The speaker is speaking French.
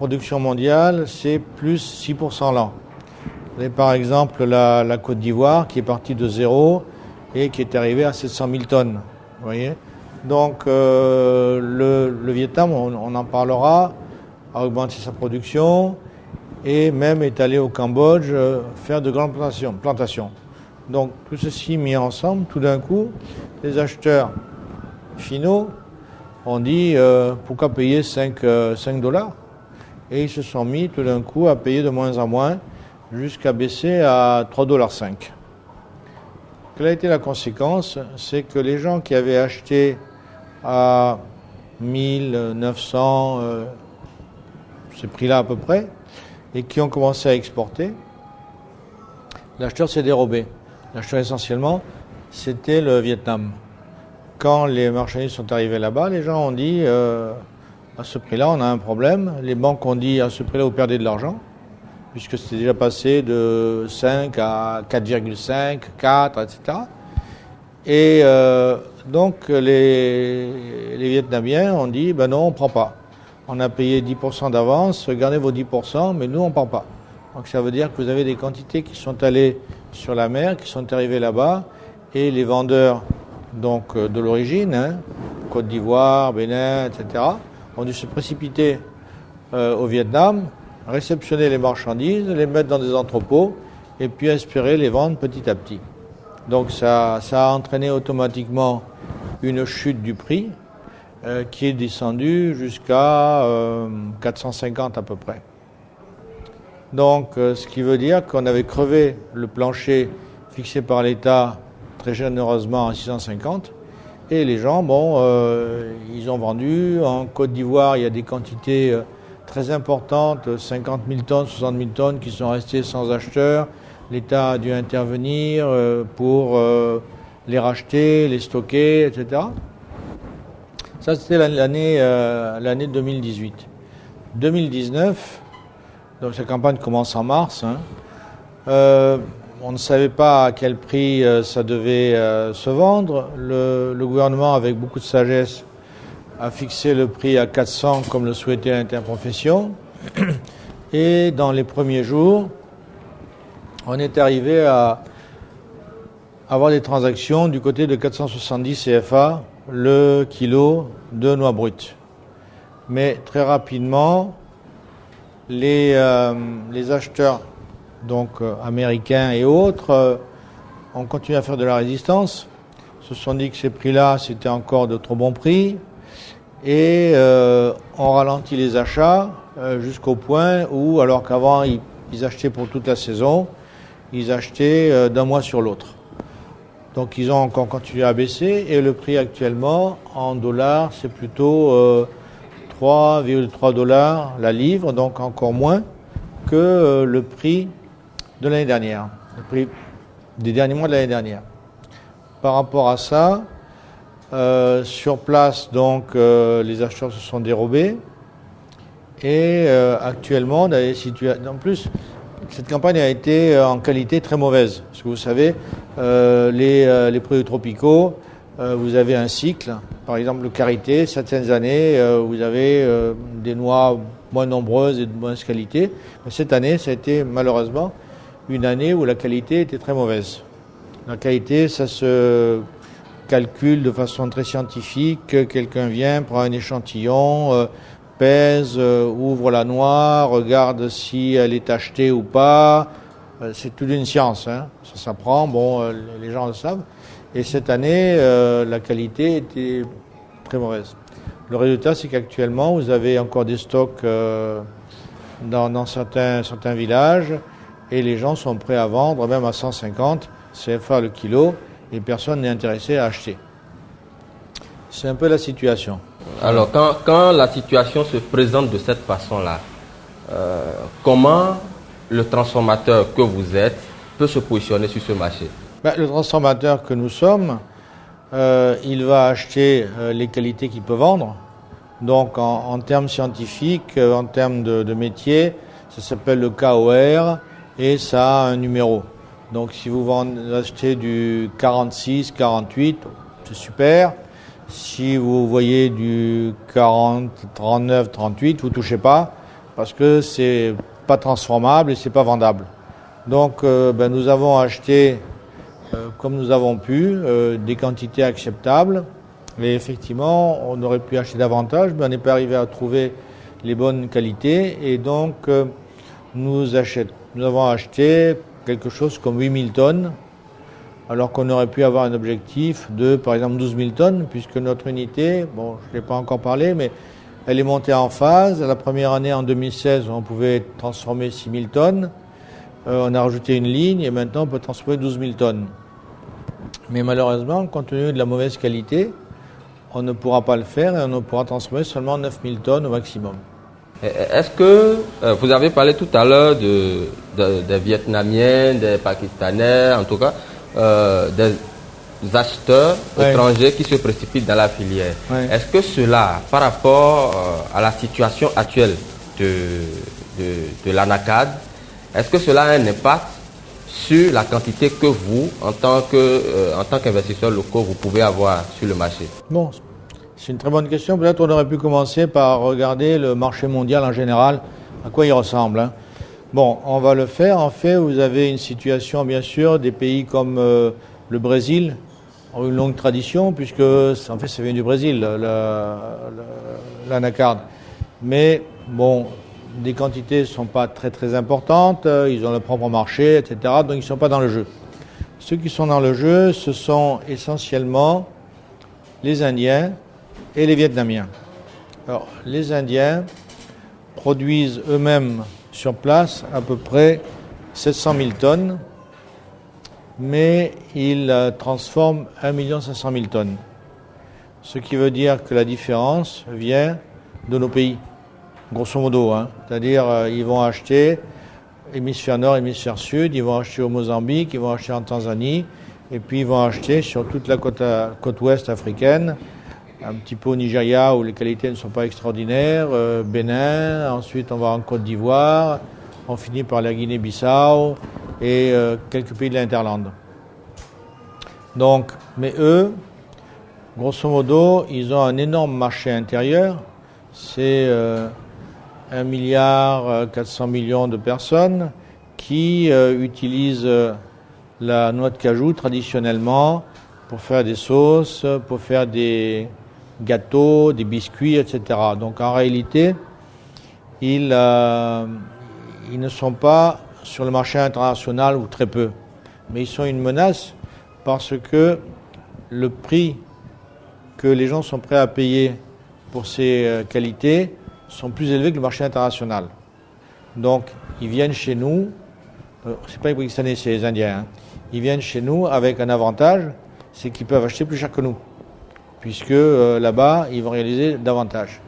production mondiale, c'est plus 6% l'an. Vous avez par exemple la Côte d'Ivoire qui est partie de zéro et qui est arrivée à 700 000 tonnes. Vous voyez ? Donc le Vietnam, on en parlera, a augmenté sa production et même est allé au Cambodge faire de grandes plantations. Donc tout ceci mis ensemble, tout d'un coup, les acheteurs finaux ont dit pourquoi payer 5 $, et ils se sont mis tout d'un coup à payer de moins en moins jusqu'à baisser à 3,5 $. Quelle a été la conséquence? C'est que les gens qui avaient acheté à 1900, ces prix-là à peu près, et qui ont commencé à exporter, l'acheteur s'est dérobé. L'acheteur essentiellement, c'était le Vietnam. Quand les marchandises sont arrivées là-bas, les gens ont dit à ce prix-là, on a un problème. Les banques ont dit à ce prix-là, vous perdez de l'argent, puisque c'était déjà passé de 5 à 4,5, 4, etc. Et donc les Vietnamiens ont dit, ben non, on ne prend pas. On a payé 10% d'avance, gardez vos 10%, mais nous, on ne prend pas. Donc ça veut dire que vous avez des quantités qui sont allées sur la mer, qui sont arrivées là-bas, et les vendeurs donc de l'origine, Côte d'Ivoire, Bénin, etc., ont dû se précipiter au Vietnam, réceptionner les marchandises, les mettre dans des entrepôts, et puis espérer les vendre petit à petit. Donc ça a entraîné automatiquement une chute du prix qui est descendue jusqu'à 450 à peu près. Donc ce qui veut dire qu'on avait crevé le plancher fixé par l'État très généreusement à 650, et les gens, ils ont vendu. En Côte d'Ivoire, il y a des quantités très importantes, 50 000 tonnes, 60 000 tonnes qui sont restées sans acheteurs. L'État a dû intervenir pour les racheter, les stocker, etc. Ça, c'était l'année 2018. 2019, donc cette campagne commence en mars, on ne savait pas à quel prix ça devait se vendre. Le gouvernement, avec beaucoup de sagesse, a fixé le prix à 400 comme le souhaitait l'interprofession. Et dans les premiers jours, on est arrivé à avoir des transactions du côté de 470 CFA le kilo de noix brutes. Mais très rapidement, les acheteurs donc américains et autres ont continué à faire de la résistance, se sont dit que ces prix-là c'était encore de trop bons prix, et ont ralenti les achats jusqu'au point où, alors qu'avant ils achetaient pour toute la saison, ils achetaient d'un mois sur l'autre. Donc ils ont encore continué à baisser, et le prix actuellement en dollars c'est plutôt 3,3 $ la livre, donc encore moins que le prix de l'année dernière, le prix des derniers mois de l'année dernière. Par rapport à ça, sur place, donc, les acheteurs se sont dérobés, et actuellement, en plus, cette campagne a été en qualité très mauvaise. Parce que vous savez, les produits tropicaux, vous avez un cycle. Par exemple, le karité, certaines années, vous avez des noix moins nombreuses et de mauvaise qualité. Mais cette année, ça a été malheureusement une année où la qualité était très mauvaise. La qualité, ça se calcule de façon très scientifique. Quelqu'un vient, prend un échantillon, pèse, ouvre la noix, regarde si elle est achetée ou pas. C'est toute une science, Ça s'apprend, les gens le savent. Et cette année, la qualité était très mauvaise. Le résultat, c'est qu'actuellement, vous avez encore des stocks dans certains villages, et les gens sont prêts à vendre même à 150 CFA le kilo, et personne n'est intéressé à acheter. C'est un peu la situation. Alors, quand la situation se présente de cette façon-là, comment le transformateur que vous êtes peut se positionner sur ce marché? Le transformateur que nous sommes, il va acheter les qualités qu'il peut vendre. Donc en termes scientifiques, en termes de métier, ça s'appelle le KOR, et ça a un numéro. Donc si vous achetez du 46, 48, c'est super. Si vous voyez du 40, 39, 38, vous ne touchez pas. parce que c'est pas transformable et c'est pas vendable. Donc nous avons acheté comme nous avons pu des quantités acceptables et effectivement on aurait pu acheter davantage mais on n'est pas arrivé à trouver les bonnes qualités et donc nous avons acheté quelque chose comme 8000 tonnes alors qu'on aurait pu avoir un objectif de par exemple 12 000 tonnes puisque notre unité, bon je ne l'ai pas encore parlé mais elle est montée en phase. La première année, en 2016, on pouvait transformer 6 000 tonnes. On a rajouté une ligne et maintenant on peut transformer 12 000 tonnes. Mais malheureusement, compte tenu de la mauvaise qualité, on ne pourra pas le faire et on ne pourra transformer seulement 9 000 tonnes au maximum. Est-ce que vous avez parlé tout à l'heure des Vietnamiens, des Pakistanais, en tout cas des acheteurs étrangers qui se précipitent dans la filière. Est-ce que cela, par rapport à la situation actuelle de l'ANACAD, est-ce que cela a un impact sur la quantité que vous, en tant qu'investisseurs locaux, vous pouvez avoir sur le marché? Bon, c'est une très bonne question. Peut-être on aurait pu commencer par regarder le marché mondial en général, à quoi il ressemble. Hein. Bon, on va le faire. En fait, vous avez une situation, bien sûr, des pays comme le Brésil, ont une longue tradition, puisque en fait ça vient du Brésil, l'anacarde. Mais bon, des quantités ne sont pas très très importantes, ils ont leur propre marché, etc. Donc ils ne sont pas dans le jeu. Ceux qui sont dans le jeu, ce sont essentiellement les Indiens et les Vietnamiens. Alors, les Indiens produisent eux-mêmes sur place à peu près 700 000 tonnes, mais ils transforment 1 500 000 tonnes. Ce qui veut dire que la différence vient de nos pays, grosso modo. Hein. C'est-à-dire, ils vont acheter hémisphère nord, hémisphère sud, ils vont acheter au Mozambique, ils vont acheter en Tanzanie, et puis ils vont acheter sur toute la côte ouest africaine, un petit peu au Nigeria où les qualités ne sont pas extraordinaires, Bénin, ensuite on va en Côte d'Ivoire, on finit par la Guinée-Bissau et quelques pays de l'Interland. Donc, mais eux, grosso modo, ils ont un énorme marché intérieur, c'est 1,4 milliard de personnes qui utilisent la noix de cajou traditionnellement pour faire des sauces, pour faire des gâteaux, des biscuits, etc. Donc en réalité, ils ne sont pas sur le marché international ou très peu, mais ils sont une menace parce que le prix que les gens sont prêts à payer pour ces qualités sont plus élevés que le marché international. Donc ils viennent chez nous, c'est pas les Pakistanais, c'est les Indiens, hein. Ils viennent chez nous avec un avantage, c'est qu'ils peuvent acheter plus cher que nous, puisque là-bas, ils vont réaliser davantage.